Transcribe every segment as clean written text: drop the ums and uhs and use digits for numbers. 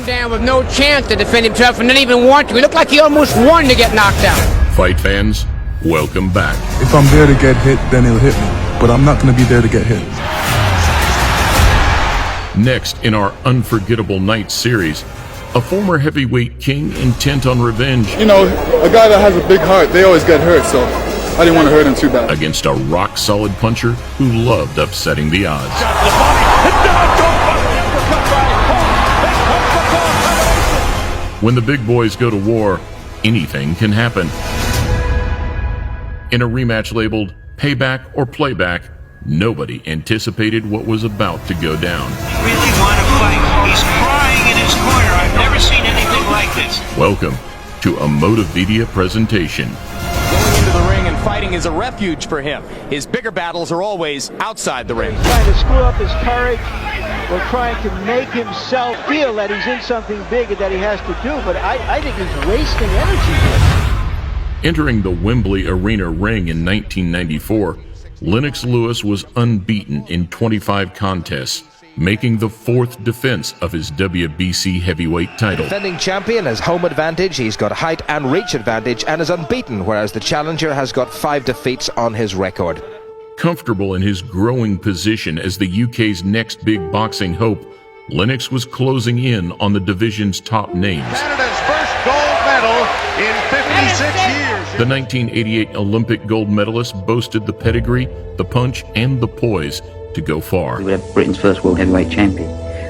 down with no chance to defend himself and didn't even want to. He looked like he almost won to get knocked out. Fight fans, welcome back. If I'm there to get hit, then he'll hit me. But I'm not going to be there to get hit. Next in our Unforgettable Night series, a former heavyweight king intent on revenge. You know, a guy that has a big heart, they always get hurt, so I didn't want to hurt him too bad. Against a rock-solid puncher who loved upsetting the odds. When the big boys go to war, anything can happen. In a rematch labeled Payback or Playback, nobody anticipated what was about to go down. He really want to fight. He's crying in his corner. I've never seen anything like this. Welcome to a Motivedia presentation. Going into the ring and fighting is a refuge for him. His bigger battles are always outside the ring. Trying to screw up his courage, or trying to make himself feel that he's in something big and that he has to do, but I think he's wasting energy here. Entering the Wembley Arena ring in 1994, Lennox Lewis was unbeaten in 25 contests, making the fourth defense of his WBC heavyweight title. Defending champion has home advantage, he's got height and reach advantage, and is unbeaten, whereas the challenger has got 5 defeats on his record. Comfortable in his growing position as the UK's next big boxing hope, Lennox was closing in on the division's top names. Canada's first gold medal in 56 years. The 1988 Olympic gold medalist boasted the pedigree, the punch, and the poise to go far. We have Britain's first world heavyweight champion.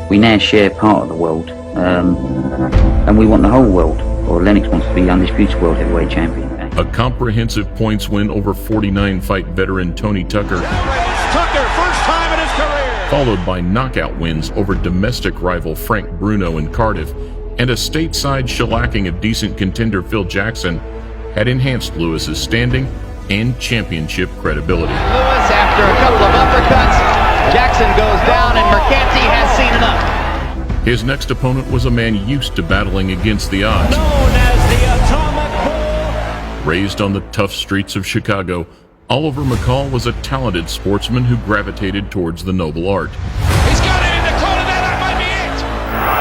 We now share part of the world, and we want the whole world. Or Lennox wants to be undisputed world heavyweight champion. A comprehensive points win over 49-fight veteran Tony Tucker. Tucker, first time in his career. Followed by knockout wins over domestic rival Frank Bruno in Cardiff, and a stateside shellacking of decent contender Phil Jackson had enhanced Lewis's standing and championship credibility. Lewis, after a couple of uppercuts, Jackson goes down and Mercanti has seen enough. His next opponent was a man used to battling against the odds. Known as the Atomic Bull. Raised on the tough streets of Chicago, Oliver McCall was a talented sportsman who gravitated towards the noble art. He's got it in the corner. That might be it.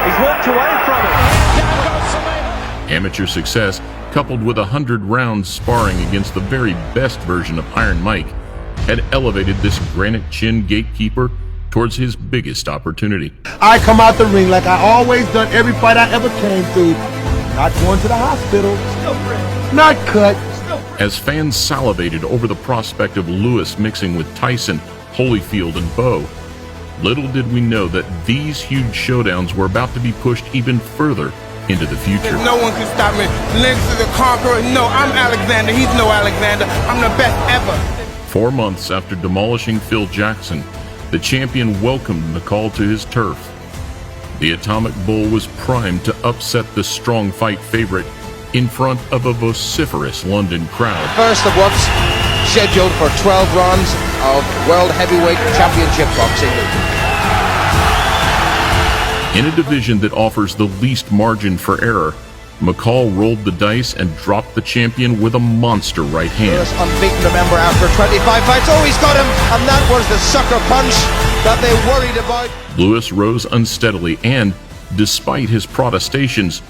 He's walked away from it. Down goes Salema. Amateur success, coupled with 100 rounds sparring against the very best version of Iron Mike, had elevated this granite chin gatekeeper towards his biggest opportunity. I come out the ring like I always done every fight I ever came through. Not going to the hospital, not cut. As fans salivated over the prospect of Lewis mixing with Tyson, Holyfield, and Bowe, little did we know that these huge showdowns were about to be pushed even further into the future. No one can stop me. Lennox is a conqueror. No, I'm Alexander. He's no Alexander. I'm the best ever. 4 months after demolishing Phil Jackson, the champion welcomed McCall to his turf. The Atomic Bull was primed to upset the strong fight favorite in front of a vociferous London crowd. First of what's scheduled for 12 rounds of World Heavyweight Championship boxing. In a division that offers the least margin for error, McCall rolled the dice and dropped the champion with a monster right hand. Lewis unbeaten, remember, after 25 fights. Oh, he's got him! And that was the sucker punch that they worried about. Lewis rose unsteadily and, despite his protestations,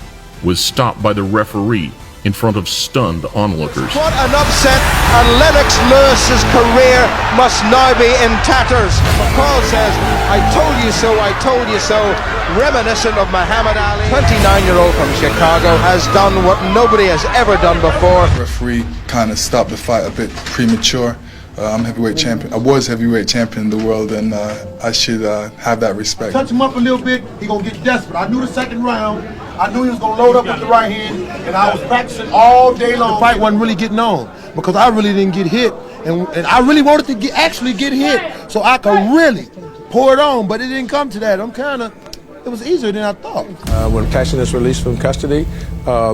was stopped by the referee in front of stunned onlookers. What an upset, and Lennox Lewis's career must now be in tatters. McCall says, I told you so, I told you so, reminiscent of Muhammad Ali. 29-year-old from Chicago has done what nobody has ever done before. The referee kind of stopped the fight a bit premature. I'm heavyweight champion. I was heavyweight champion in the world, and I should have that respect. Touch him up a little bit, he gonna get desperate. I knew the second round, I knew he was gonna load up with the right hand, and I was practicing all day long. The fight wasn't really getting on because I really didn't get hit, and I really wanted to actually get hit so I could really pour it on, but it didn't come to that. It was easier than I thought. When Tyson is released from custody,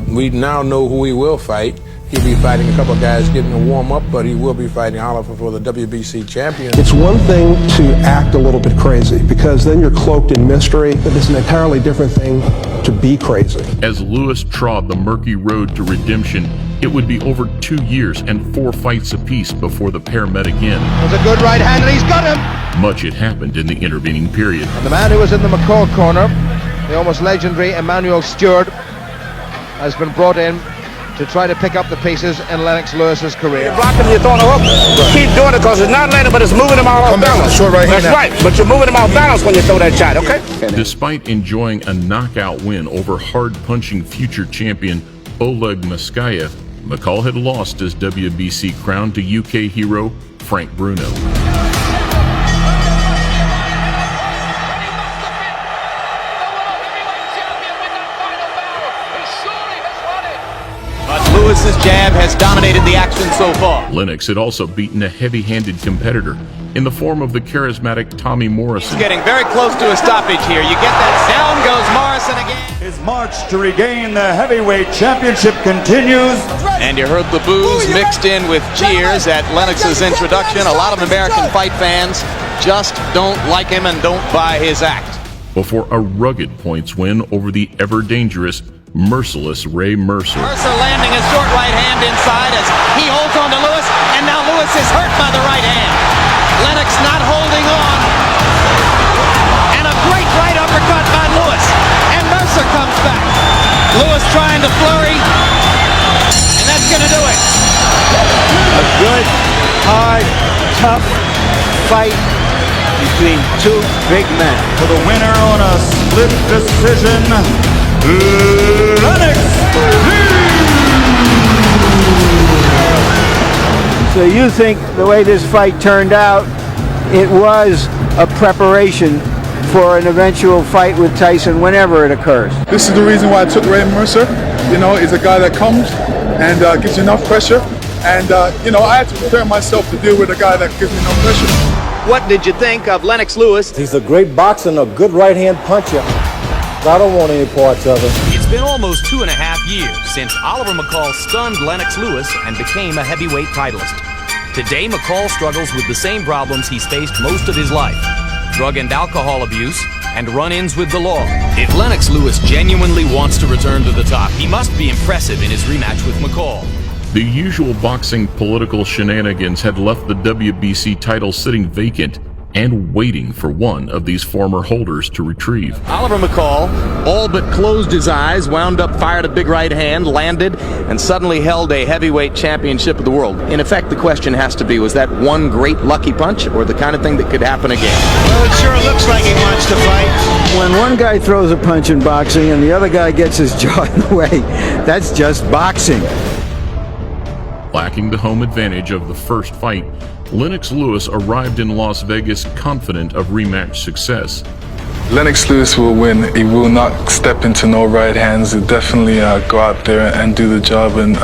we now know who he will fight. He'll be fighting a couple of guys getting a warm-up, but he will be fighting Oliver for the WBC champion. It's one thing to act a little bit crazy, because then you're cloaked in mystery, but it's an entirely different thing to be crazy. As Lewis trod the murky road to redemption, it would be over 2 years and 4 fights apiece before the pair met again. It was a good right hand, and he's got him! Much had happened in the intervening period. And the man who was in the McCall corner The almost legendary Emmanuel Stewart has been brought in to try to pick up the pieces in Lennox Lewis's career. You block him, you're throwing a hook. Keep doing it because it's not landing, but it's moving him out of balance. Short right hand. That's right, but you're moving him out of balance when you throw that shot, okay? Despite enjoying a knockout win over hard-punching future champion Oleg Muskaya, McCall had lost his WBC crown to UK hero Frank Bruno. Lewis's jab has dominated the action so far. Lennox had also beaten a heavy-handed competitor in the form of the charismatic Tommy Morrison. He's getting very close to a stoppage here. You get that? Down goes Morrison again. His march to regain the heavyweight championship continues. And you heard the boos mixed in with cheers at Lennox's introduction. A lot of American fight fans just don't like him and don't buy his act. Before a rugged points win over the ever-dangerous, merciless Ray Mercer. Mercer landing a short right hand inside as he holds on to Lewis, and now Lewis is hurt by the right hand. Lennox not holding on. And a great right uppercut by Lewis. And Mercer comes back. Lewis trying to flurry. And that's going to do it. A good, hard, tough fight between two big men. For the winner on a split decision, Lennox Lewis. So you think the way this fight turned out, it was a preparation for an eventual fight with Tyson whenever it occurs? This is the reason why I took Ray Mercer. You know, he's a guy that comes and gives you enough pressure. And, you know, I had to prepare myself to deal with a guy that gives me no pressure. What did you think of Lennox Lewis? He's a great boxer and a good right-hand puncher. I don't want any parts of it. It's been almost 2.5 years since Oliver McCall stunned Lennox Lewis and became a heavyweight titleist. Today, McCall struggles with the same problems he's faced most of his life: drug and alcohol abuse and run-ins with the law. If Lennox Lewis genuinely wants to return to the top, he must be impressive in his rematch with McCall. The usual boxing political shenanigans had left the WBC title sitting vacant and waiting for one of these former holders to retrieve. Oliver McCall all but closed his eyes, wound up, fired a big right hand, landed, and suddenly held a heavyweight championship of the world. In effect, the question has to be, was that one great lucky punch or the kind of thing that could happen again? Well, it sure looks like he wants to fight. When one guy throws a punch in boxing and the other guy gets his jaw in the way, that's just boxing. Lacking the home advantage of the first fight, Lennox Lewis arrived in Las Vegas confident of rematch success. Lennox Lewis will win. He will not step into no right hands. He'll definitely go out there and do the job, and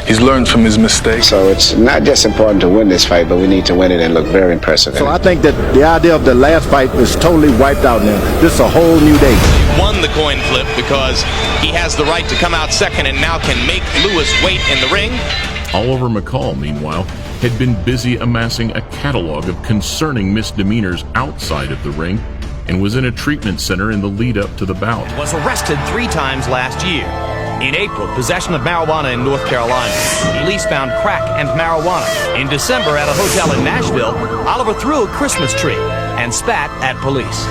he's learned from his mistakes. So it's not just important to win this fight, but we need to win it and look very impressive. So I think that the idea of the last fight was totally wiped out now. This is a whole new day. He won the coin flip because he has the right to come out second and now can make Lewis wait in the ring. Oliver McCall, meanwhile, had been busy amassing a catalog of concerning misdemeanors outside of the ring and was in a treatment center in the lead up to the bout. Was arrested 3 times last year. In April, possession of marijuana in North Carolina. Police found crack and marijuana. In December, at a hotel in Nashville, Oliver threw a Christmas tree and spat at police.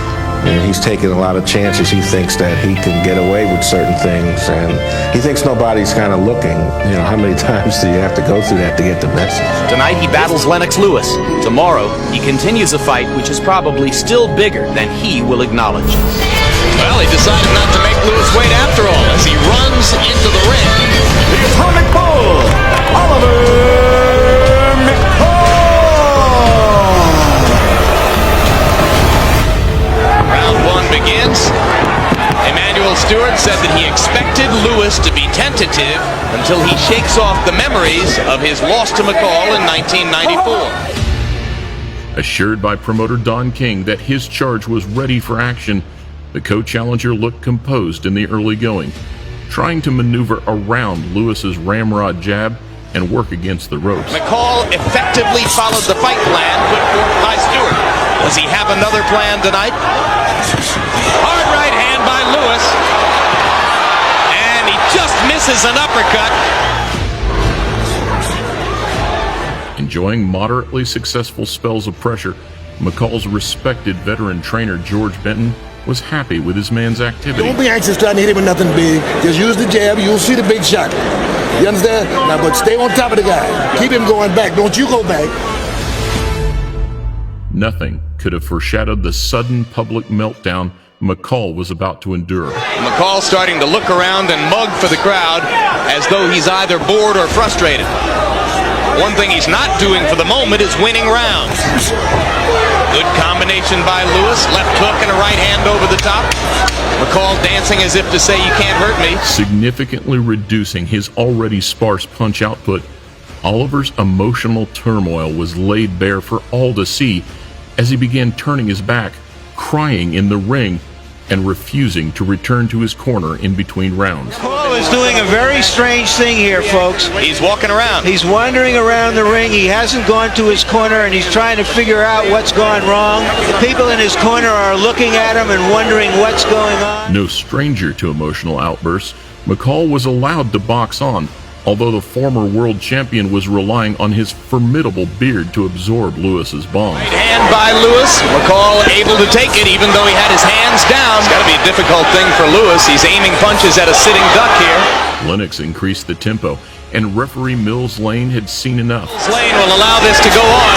And he's taking a lot of chances. He thinks that he can get away with certain things, and he thinks nobody's kind of looking. You know, how many times do you have to go through that to get the message? Tonight he battles Lennox Lewis. Tomorrow he continues a fight which is probably still bigger than he will acknowledge. Well, he decided not to make Lewis wait after all as he runs into the ring. The Atomic Bull, Oliver begins. Emmanuel Stewart said that he expected Lewis to be tentative until he shakes off the memories of his loss to McCall in 1994. Assured by promoter Don King that his charge was ready for action, the co-challenger looked composed in the early going, trying to maneuver around Lewis's ramrod jab and work against the ropes. McCall effectively followed the fight plan put forth by Stewart. Does he have another plan tonight? Hard right hand by Lewis. And he just misses an uppercut. Enjoying moderately successful spells of pressure, McCall's respected veteran trainer George Benton was happy with his man's activity. Don't be anxious trying to hit him with nothing big. Just use the jab. You'll see the big shot. You understand? Now, but stay on top of the guy. Keep him going back. Don't you go back. Nothing could have foreshadowed the sudden public meltdown McCall was about to endure. McCall starting to look around and mug for the crowd as though he's either bored or frustrated. One thing he's not doing for the moment is winning rounds. Good combination by Lewis. Left hook and a right hand over the top. McCall dancing as if to say, you can't hurt me. Significantly reducing his already sparse punch output, Oliver's emotional turmoil was laid bare for all to see as he began turning his back, crying in the ring, and refusing to return to his corner in between rounds. McCall is doing a very strange thing here, folks. He's walking around. He's wandering around the ring. He hasn't gone to his corner, and he's trying to figure out what's gone wrong. The people in his corner are looking at him and wondering what's going on. No stranger to emotional outbursts, McCall was allowed to box on, although the former world champion was relying on his formidable beard to absorb Lewis's bombs. Right hand by Lewis. McCall able to take it even though he had his hands down. It's got to be a difficult thing for Lewis. He's aiming punches at a sitting duck here. Lennox increased the tempo, and referee Mills Lane had seen enough. Lane will allow this to go on,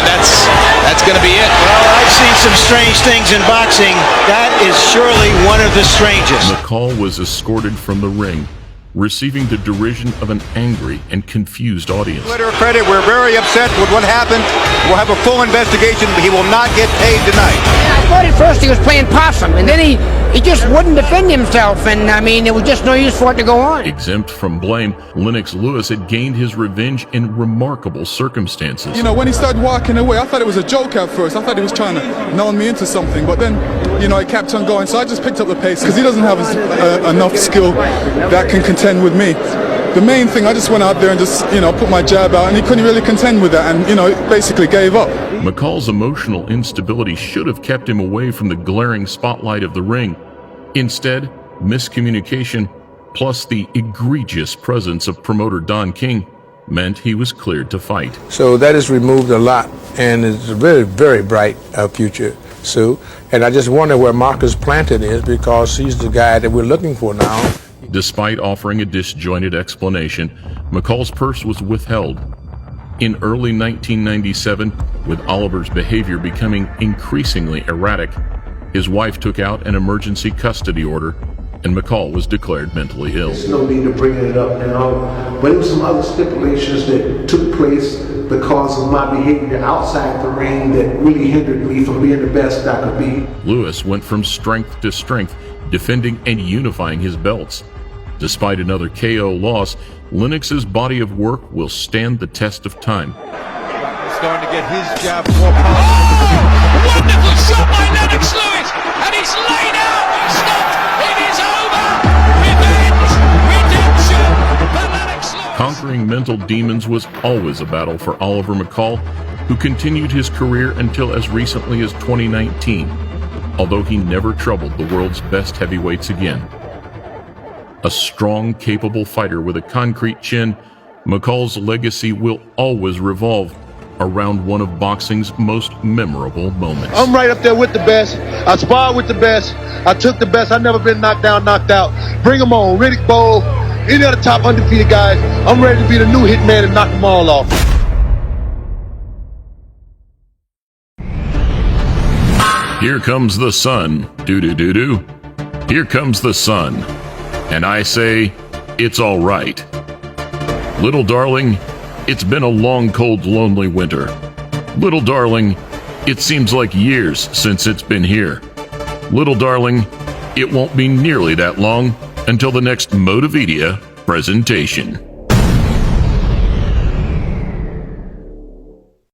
and that's going to be it. Well, I've seen some strange things in boxing. That is surely one of the strangest. McCall was escorted from the ring, receiving the derision of an angry and confused audience. To her credit, we're very upset with what happened. We'll have a full investigation, but he will not get paid tonight. I thought at first he was playing possum, and then he just wouldn't defend himself, and I mean, there was just no use for it to go on. Exempt from blame, Lennox Lewis had gained his revenge in remarkable circumstances. You know, when he started walking away, I thought it was a joke at first. I thought he was trying to nail me into something, but then, you know, he kept on going, so I just picked up the pace, because he doesn't have enough skill that can contend with me. The main thing, I just went out there and just, you know, put my jab out, and he couldn't really contend with that, and, you know, basically gave up. McCall's emotional instability should have kept him away from the glaring spotlight of the ring. Instead, miscommunication, plus the egregious presence of promoter Don King, meant he was cleared to fight. So that has removed a lot, and it's a very, very bright future, Sue. And I just wonder where Marcus Planted is, because he's the guy that we're looking for now. Despite offering a disjointed explanation, McCall's purse was withheld. In early 1997, with Oliver's behavior becoming increasingly erratic, his wife took out an emergency custody order, and McCall was declared mentally ill. There's no need to bring it up now, but there were some other stipulations that took place because of my behavior outside the ring that really hindered me from being the best I could be. Lewis went from strength to strength, defending and unifying his belts. Despite another KO loss, Lennox's body of work will stand the test of time. Starting to get his jab more powerful. Oh, wonderful shot by Lennox Lewis, and he's laid out. He's stopped. It is over. Revenge, redemption for Lennox Lewis. Conquering mental demons was always a battle for Oliver McCall, who continued his career until as recently as 2019, although he never troubled the world's best heavyweights again. A strong, capable fighter with a concrete chin, McCall's legacy will always revolve around one of boxing's most memorable moments. I'm right up there with the best. I sparred with the best. I took the best. I've never been knocked down, knocked out. Bring them on. Riddick Bowe, any other top undefeated guys. I'm ready to be the new hitman and knock them all off. Here comes the sun. Do-do-do-do. Here comes the sun. And I say, it's all right. Little darling, it's been a long, cold, lonely winter. Little darling, it seems like years since it's been here. Little darling, it won't be nearly that long until the next Motivedia presentation.